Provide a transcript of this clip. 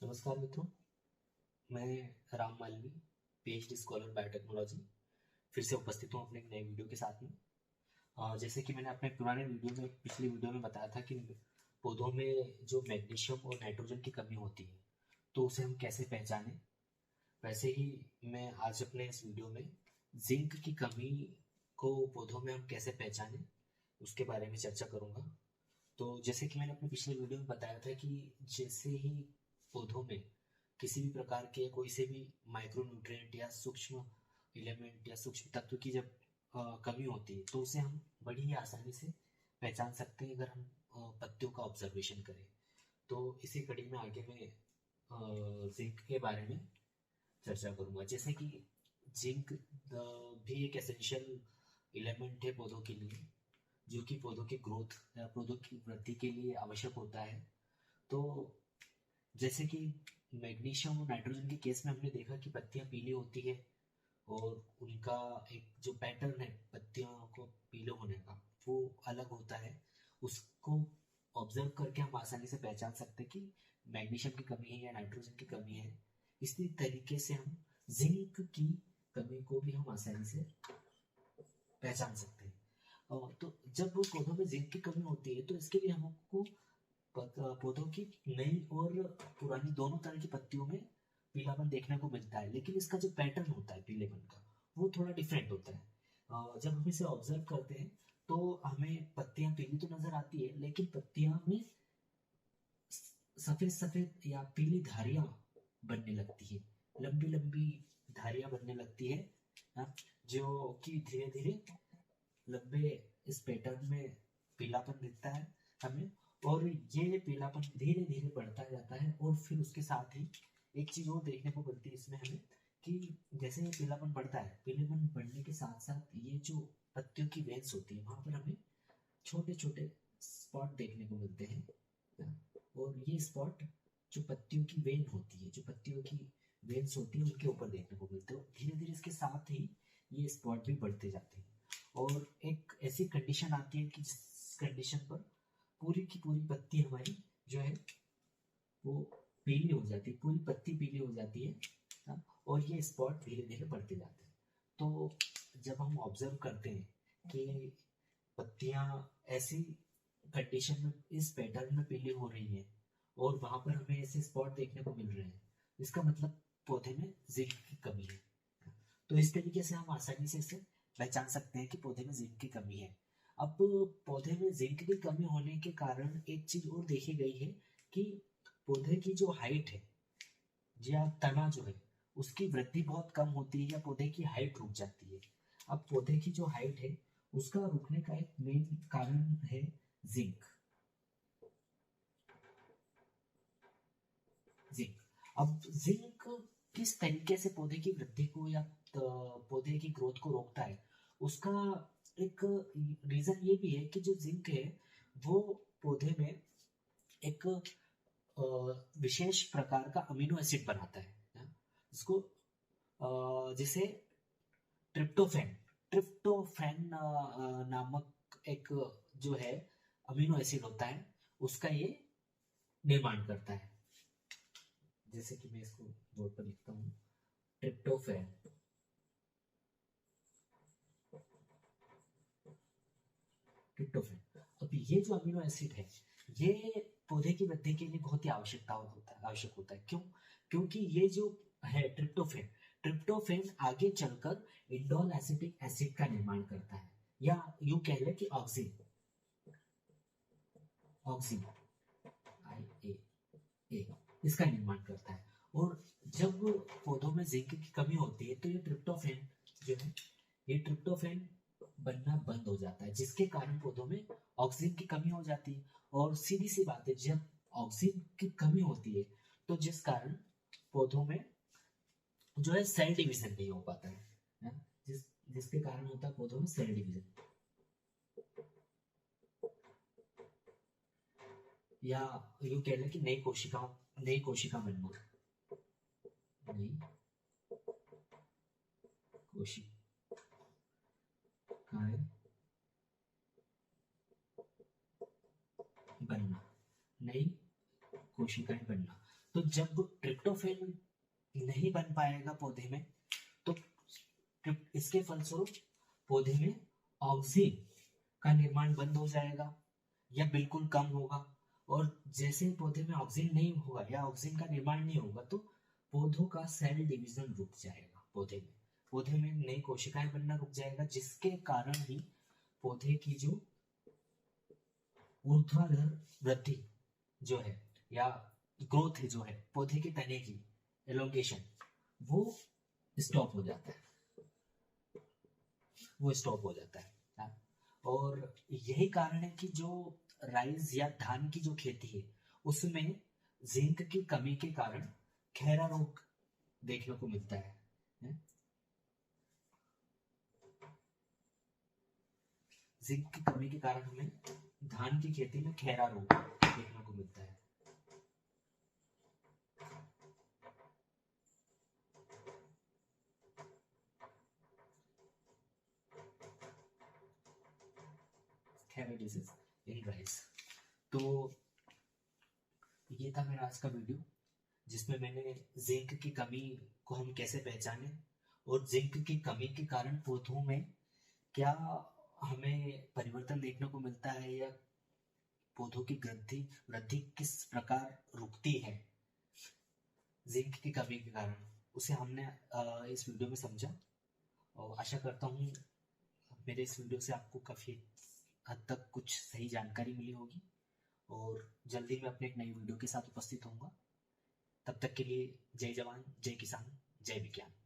नमस्कार मित्रों, मैं Ram Malvi, PhD scholar biotechnology फिर से उपस्थित हूँ अपने एक नए वीडियो के साथ में। जैसे कि मैंने अपने पुराने वीडियो में पिछली वीडियो में बताया था कि पौधों में जो मैग्नीशियम और नाइट्रोजन की कमी होती है तो उसे हम कैसे पहचानें, वैसे ही मैं आज अपने इस वीडियो में जिंक की कमी को पौधों में हम कैसे पहचानें उसके बारे में चर्चा करूँगा। तो जैसे कि मैंने अपने पिछले वीडियो में बताया था कि जैसे ही पौधों में किसी भी प्रकार के कोई से भी माइक्रो न्यूट्रिएंट या सूक्ष्म एलिमेंट या सूक्ष्म तत्व की जब कमी होती है तो उसे हम बड़ी ही आसानी से पहचान सकते हैं अगर हम पत्तियों का ऑब्जर्वेशन करें। तो इसी कड़ी में आगे मैं जिंक के बारे में चर्चा करूंगा। जैसे कि जिंक भी एक एसेंशियल एलिमेंट है पौधों के लिए, जो कि पौधों के ग्रोथ या पौधों की वृद्धि के लिए आवश्यक होता है। तो जैसे कि मैग्नीशियम और नाइट्रोजन के केस में हमने देखा कि पत्तियां पीली होती है और उनका एक जो पैटर्न है पत्तियों को पीले होने का वो अलग होता है। उसको ऑब्जर्व करके हम आसानी से पहचान सकते हैं कि मैग्नीशियम की कमी है या नाइट्रोजन की कमी है। इसी तरीके से हम जिंक की कमी को भी हम आसानी से पहचान सकते हैं। तो जब पौधों में जिंक की कमी होती है तो इसके लिए हमको पौधों की नई और पुरानी दोनों तरह की पत्तियों में पीलापन देखने को मिलता है, लेकिन इसका जो पैटर्न होता है पीलेपन का वो थोड़ा डिफरेंट होता है। जब हम इसे ऑब्जर्व करते हैं तो हमें पत्तियां पीली तो नजर आती है, लेकिन पत्तियां में सफेद सफेद या पीली धारियां बनने लगती है, लंबी लंबी धारियां बनने लगती है, हाँ, जो कि धीरे धीरे लंबे इस पैटर्न में पीलापन दिखता है हमें। और ये पीलापन धीरे धीरे बढ़ता जाता है और फिर उसके साथ ही एक चीज और देखने को मिलती है इसमें हमें कि जैसे ये पीलापन बढ़ता है, पीलेपन बढ़ने के साथ साथ ये जो पत्तियों की वेन्स होती है वहां पर हमें छोटे छोटे स्पॉट देखने को मिलते हैं। और ये स्पॉट जो पत्तियों की वेन होती है, जो पत्तियों की वेन्स होती है उनके ऊपर देखने को मिलते हैं। धीरे धीरे इसके साथ ही ये स्पॉट भी बढ़ते जाते हैं और एक ऐसी कंडीशन आती है कि जिस कंडीशन पर पूरी की पूरी पत्ती हमारी जो है वो पीली हो जाती है, पूरी पत्ती पीली हो जाती है, हाँ, और ये स्पॉट धीरे धीरे बढ़ते जाते हैं। तो जब हम ऑब्जर्व करते हैं कि पत्तियां ऐसी कंडीशन में इस पैटर्न में पीली हो रही है और वहां पर हमें ऐसे स्पॉट देखने को मिल रहे हैं, इसका मतलब पौधे में जिंक की कमी है। तो इस तरीके से हम आसानी से इसे पहचान सकते हैं कि पौधे में जिंक की कमी है। अब पौधे में जिंक की कमी होने के कारण एक चीज और देखी गई है कि पौधे की जो हाइट है या तना जो है उसकी वृद्धि बहुत कम होती है या पौधे की हाइट रुक जाती है। अब पौधे की जो हाइट है उसका रुकने का एक मेन कारण है जिंक। जिंक अब जिंक किस तरीके से पौधे की वृद्धि को या पौधे की ग्रोथ को रोकता है, उसका एक रीजन ये भी है कि जो जिंक है वो पौधे में एक विशेष प्रकार का अमीनो एसिड बनाता है, जिसको जिसे ट्रिप्टोफैन ट्रिप्टोफैन नामक एक जो है अमीनो एसिड होता है, उसका ये निर्माण करता है। जैसे कि मैं इसको बोर्ड पर लिखता हूँ, ट्रिप्टोफैन। ट्रिप्टोफैन अब ये जो अमीनो एसिड है ये पौधे की वृद्धि के लिए बहुत ही आवश्यक होता है। क्यों? क्योंकि ये जो है ट्रिप्टोफैन, ट्रिप्टोफैन आगे चलकर इंडोल एसिटिक एसिड का निर्माण करता है, या यूं कह ले कि ऑक्सिन ऑक्सिन आई ए इसका निर्माण करता है। और जब पौधों में जिंक की कमी होती है तो ये ट्रिप्टोफैन जो है ये ट्रिप्टोफैन बनना बंद हो जाता है, जिसके कारण पौधों में ऑक्सीजन की कमी हो जाती है। और सीधी सी बात है, जब ऑक्सीजन की कमी होती है तो जिस कारण पौधों में जो है सेल डिवीजन नहीं हो पाता है, जिसके कारण होता है पौधों में सेल डिवीजन, या यूं कह लें कि नई कोशिका बनना, नई कोशिकाएं बनना, नई कोशिकाएं बनना। तो जब ट्रिप्टोफैन नहीं बन पाएगा पौधे में, तो इसके फलस्वरूप पौधे में ऑक्सिन का निर्माण बंद हो जाएगा या बिल्कुल कम होगा। और जैसे ही पौधे में ऑक्सिन नहीं होगा या ऑक्सिन का निर्माण नहीं होगा, तो पौधों का सेल डिवीजन रुक जाएगा। पौधे में नई कोशिकाएं बनना रुक जाएगा, जिसके कारण ही पौधे की जो ऊर्ध्वाधर वृद्धि जो है या ग्रोथ है जो है पौधे के तने की एलोंगेशन, वो स्टॉप हो जाता है। और यही कारण है कि जो राइस या धान की जो खेती है उसमें जिंक की कमी के कारण खैरा रोग देखने को मिलता है। जिंक की कमी के कारण हमें धान की खेती में खैरा रोग देखने को मिलता है। Khaira disease in rice. तो ये था मेरा आज का वीडियो, जिसमें मैंने जिंक की कमी को हम कैसे पहचाने और जिंक की कमी के कारण पौधों में क्या हमें परिवर्तन देखने को मिलता है या पौधों की वृद्धि किस प्रकार रुकती है जिंक की कमी के कारण, उसे हमने इस वीडियो में समझा। और आशा करता हूँ मेरे इस वीडियो से आपको काफ़ी हद तक कुछ सही जानकारी मिली होगी। और जल्दी मैं अपने एक नई वीडियो के साथ उपस्थित होऊंगा। तब तक के लिए जय जवान, जय किसान, जय विज्ञान।